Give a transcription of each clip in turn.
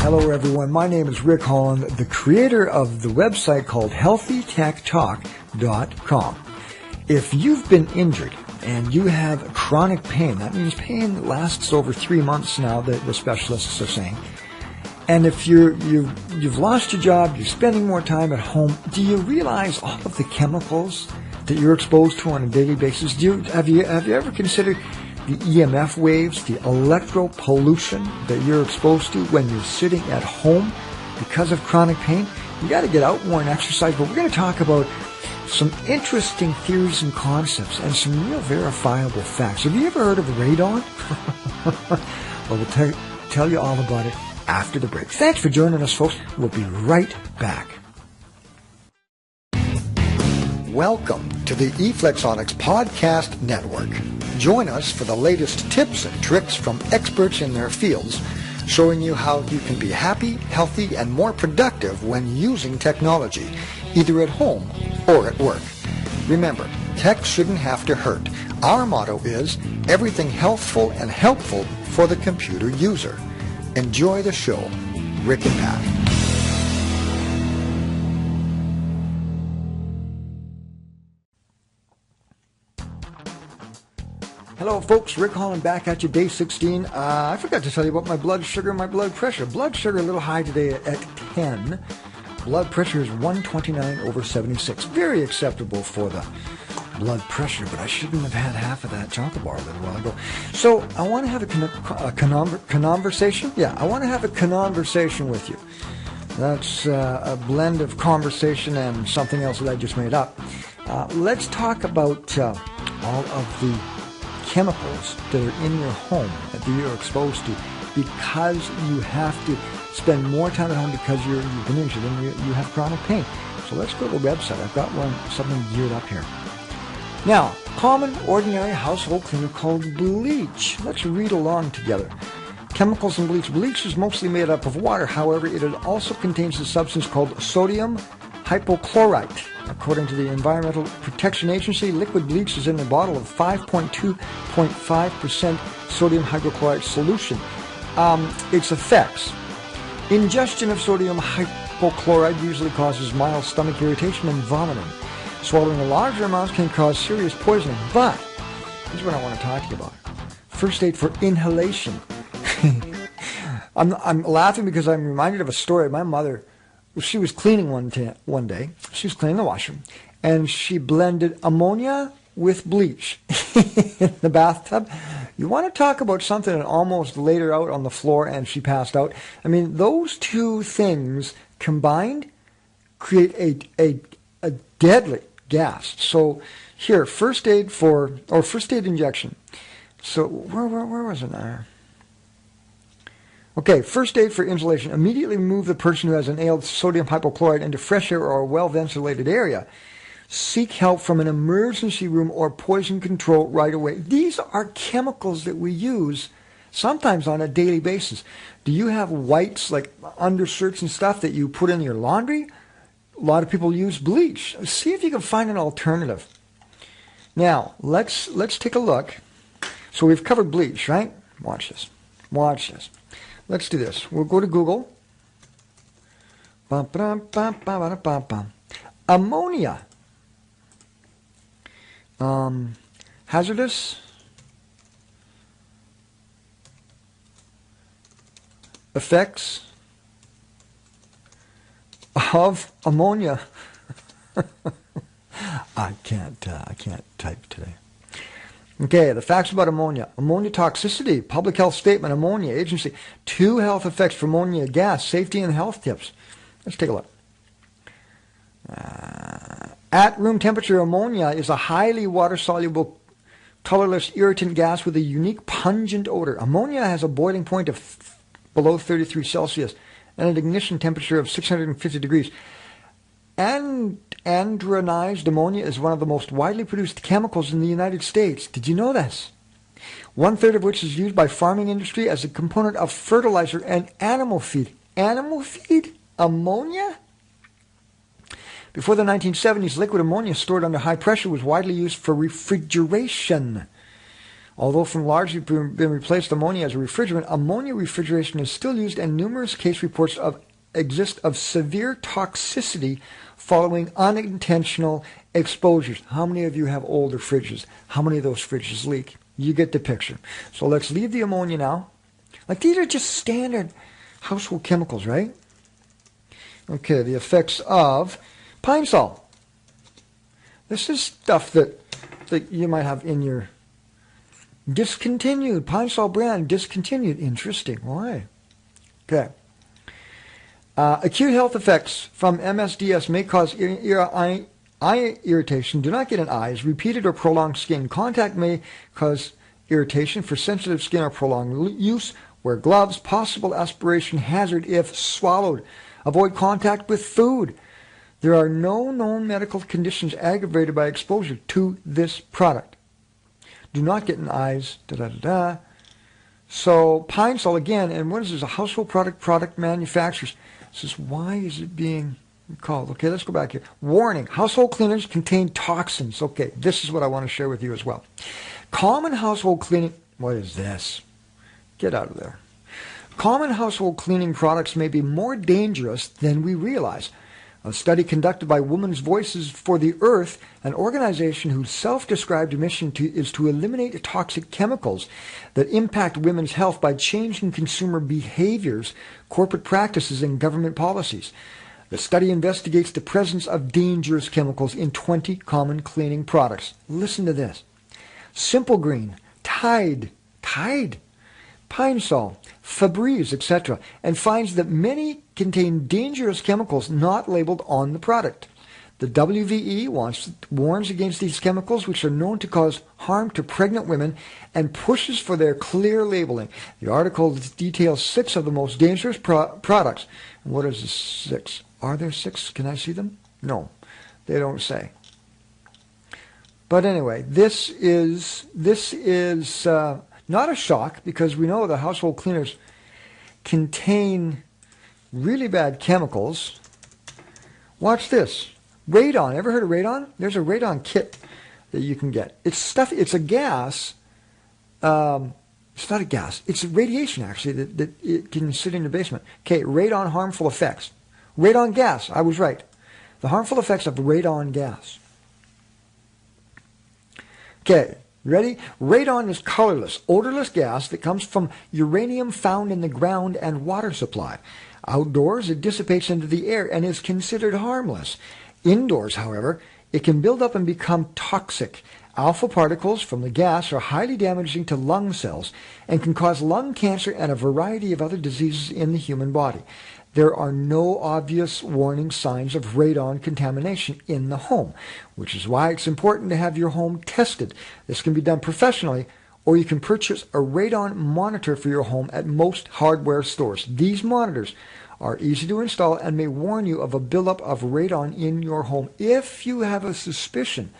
Hello everyone, my name is Rick Haaland, the creator of the website called HealthyTechTalk.com. If you've been injured and you have chronic pain, that means pain that lasts over 3 months now, that the specialists are saying, and if you've lost your job, you're spending more time at home, do you realize all of the chemicals that you're exposed to on a daily basis? Have you ever considered the EMF waves, the electro pollution that you're exposed to when you're sitting at home because of chronic pain? You got to get out more and exercise, but we're going to talk about some interesting theories and concepts and some real verifiable facts. Have you ever heard of radon? Well, we'll tell you all about it after the break. Thanks for joining us, folks. We'll be right back. Welcome to the eFlexonics Podcast Network. Join us for the latest tips and tricks from experts in their fields, showing you how you can be happy, healthy, and more productive when using technology, either at home or at work. Remember, tech shouldn't have to hurt. Our motto is everything healthful and helpful for the computer user. Enjoy the show. Rick and Pat. Hello folks, Rick Haaland back at you, day 16. I forgot to tell you about my blood sugar and my blood pressure. Blood sugar a little high today at 10. Blood pressure is 129/76. Very acceptable for the blood pressure, but I shouldn't have had half of that chocolate bar a little while ago. So I want to have a conversation. Yeah, I want to have a conversation with you. That's a blend of conversation and something else that I just made up. Let's talk about all of the chemicals that are in your home that you're exposed to because you have to spend more time at home because you've been injured and you have chronic pain. So let's go to the website. I've got something geared up here. Now, common, ordinary household cleaner called bleach. Let's read along together. Chemicals in bleach. Bleach is mostly made up of water. However, it also contains a substance called sodium hypochlorite. According to the Environmental Protection Agency, liquid bleach is in a bottle of 5.2.5% sodium hypochlorite solution. Its effects. Ingestion of sodium hypochlorite usually causes mild stomach irritation and vomiting. Swallowing larger amounts can cause serious poisoning, but here's what I want to talk to you about. First aid for inhalation. I'm laughing because I'm reminded of a story. My mother, she was cleaning one day. She was cleaning the washroom, and she blended ammonia with bleach in the bathtub. You want to talk about something that almost laid her out on the floor and she passed out? I mean, those two things combined create a deadly gas. So here, first aid injection. So where was it now? Okay, first aid for inhalation. Immediately remove the person who has inhaled sodium hypochlorite into fresh air or a well-ventilated area. Seek help from an emergency room or poison control right away. These are chemicals that we use sometimes on a daily basis. Do you have whites, like undershirts and stuff, that you put in your laundry? A lot of people use bleach. See if you can find an alternative. Now, let's take a look. So we've covered bleach, right? Watch this. Watch this. Let's do this. We'll go to Google. Ammonia. Hazardous effects of ammonia. I can't type today. Okay, the facts about ammonia. Ammonia toxicity, public health statement, ammonia agency. 2 health effects for ammonia gas, safety and health tips. Let's take a look. At room temperature, ammonia is a highly water-soluble, colorless irritant gas with a unique pungent odor. Ammonia has a boiling point of below 33 Celsius and an ignition temperature of 650 degrees. And anhydrous ammonia is one of the most widely produced chemicals in the United States. Did you know this? 1/3 of which is used by farming industry as a component of fertilizer and animal feed. Animal feed? Ammonia? Before the 1970s, liquid ammonia stored under high pressure was widely used for refrigeration. Although from largely been replaced ammonia as a refrigerant, ammonia refrigeration is still used, and numerous case reports exist of severe toxicity following unintentional exposures. How many of you have older fridges? How many of those fridges leak? You get the picture. So let's leave the ammonia now. Like, these are just standard household chemicals, right? Okay, the effects of pine sol. This is stuff that you might have in your discontinued. Pine sol brand discontinued. Interesting. Why? Okay. Acute health effects from MSDS may cause eye irritation. Do not get in eyes. Repeated or prolonged skin contact may cause irritation. For sensitive skin or prolonged use, wear gloves. Possible aspiration hazard if swallowed. Avoid contact with food. There are no known medical conditions aggravated by exposure to this product. Do not get in eyes. So pine sol again, and what is this? A household product manufacturers. This is, why is it being called? Okay, let's go back here. Warning, household cleaners contain toxins. Okay, this is what I want to share with you as well. Common household cleaning, what is this? Get out of there. Common household cleaning products may be more dangerous than we realize. A study conducted by Women's Voices for the Earth, an organization whose self-described mission is to eliminate toxic chemicals that impact women's health by changing consumer behaviors, corporate practices, and government policies. The study investigates the presence of dangerous chemicals in 20 common cleaning products. Listen to this. Simple Green, Tide, Pine Sol, Febreze, etc., and finds that many contain dangerous chemicals not labeled on the product. The WVE warns against these chemicals, which are known to cause harm to pregnant women, and pushes for their clear labeling. The article details 6 of the most dangerous products. What is the 6? Are there 6? Can I see them? No, they don't say. But anyway, this is not a shock, because we know the household cleaners contain really bad chemicals. Watch this. Radon. Ever heard of radon? There's a radon kit that you can get. It's a gas. It's not a gas. It's radiation, actually, that it can sit in your basement. Okay, radon harmful effects. Radon gas. I was right. The harmful effects of radon gas. Okay. Ready? Radon is colorless, odorless gas that comes from uranium found in the ground and water supply. Outdoors, it dissipates into the air and is considered harmless. Indoors, however, it can build up and become toxic. Alpha particles from the gas are highly damaging to lung cells and can cause lung cancer and a variety of other diseases in the human body. There are no obvious warning signs of radon contamination in the home, which is why it's important to have your home tested. This can be done professionally, or you can purchase a radon monitor for your home at most hardware stores. These monitors are easy to install and may warn you of a buildup of radon in your home. If you have a suspicion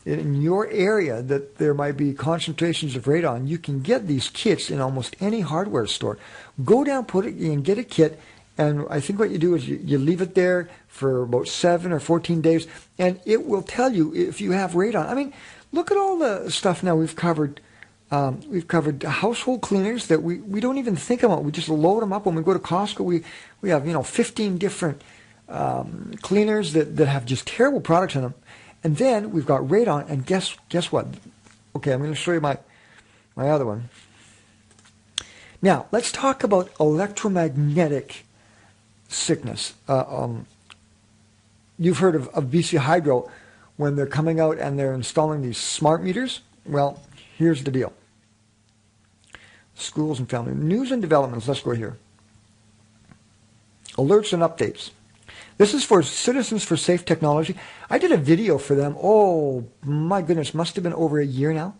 in your area that there might be concentrations of radon, you can get these kits in almost any hardware store. Go down, put it in, get a kit. And I think what you do is you leave it there for about 7 or 14 days, and it will tell you if you have radon. I mean, look at all the stuff now we've covered. We've covered household cleaners that we don't even think about. We just load them up when we go to Costco. We have 15 different cleaners that have just terrible products in them, and then we've got radon. And guess what? Okay, I'm going to show you my other one. Now let's talk about electromagnetic sickness. You've heard of BC Hydro when they're coming out and they're installing these smart meters. Well, here's the deal. Schools and family news and developments. Let's go here. Alerts and updates. This is for Citizens for Safe Technology. I did a video for them. Oh my goodness, must have been over a year now.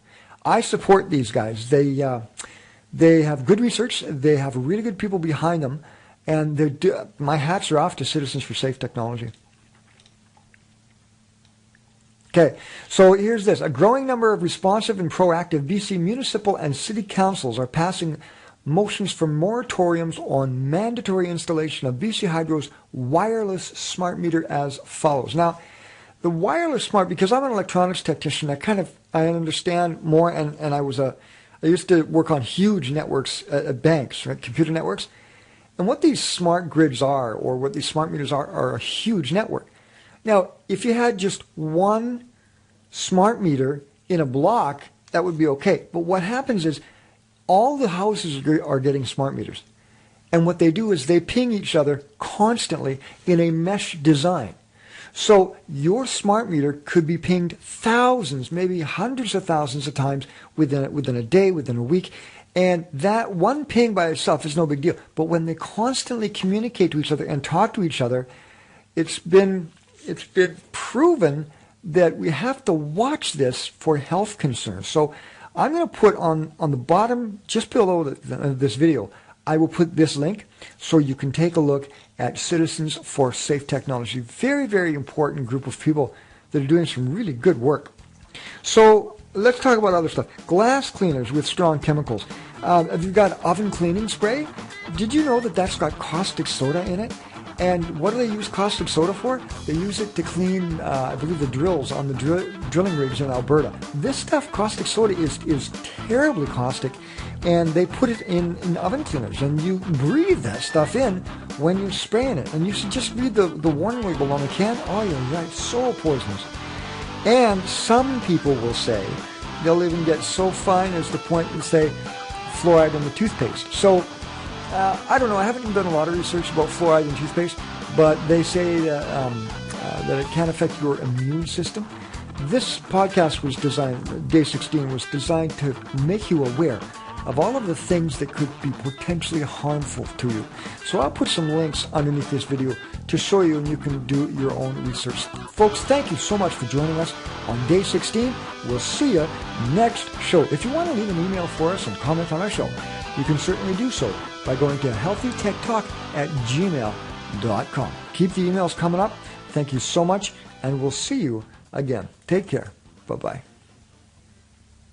I support these guys. They have good research. They have really good people behind them. And my hats are off to Citizens for Safe Technology. Okay, so here's this. A growing number of responsive and proactive BC municipal and city councils are passing motions for moratoriums on mandatory installation of BC Hydro's wireless smart meter as follows. Now, the wireless smart, because I'm an electronics technician, I understand more, and I was a I used to work on huge networks at banks, right? Computer networks. And what these smart grids are, or what these smart meters are a huge network. Now, if you had just one smart meter in a block, that would be okay. But what happens is all the houses are getting smart meters. And what they do is they ping each other constantly in a mesh design. So your smart meter could be pinged thousands, maybe hundreds of thousands of times within a day, within a week. And that one ping by itself is no big deal. But when they constantly communicate to each other and talk to each other, it's been proven that we have to watch this for health concerns. So I'm going to put on the bottom, just below this video, I will put this link so you can take a look at Citizens for Safe Technology. Very, very important group of people that are doing some really good work. So let's talk about other stuff. Glass cleaners with strong chemicals. If you've got oven cleaning spray, did you know that that's got caustic soda in it? And what do they use caustic soda for? They use it to clean, I believe, the drills on the drilling rigs in Alberta. This stuff, caustic soda, is terribly caustic, and they put it in oven cleaners, and you breathe that stuff in when you're spraying it. And you should just read the warning label on the can. Oh, you're right, so poisonous. And some people will say, they'll even get so fine as to point and say fluoride in the toothpaste. So I don't know. I haven't done a lot of research about fluoride in toothpaste, but they say that it can affect your immune system. This podcast was designed, Day 16, was designed to make you aware of all of the things that could be potentially harmful to you. So I'll put some links underneath this video to show you, and you can do your own research. Folks, thank you so much for joining us on Day 16. We'll see you next show. If you want to leave an email for us and comment on our show, you can certainly do so by going to healthytechtalk@gmail.com. Keep the emails coming up. Thank you so much, and we'll see you again. Take care. Bye-bye.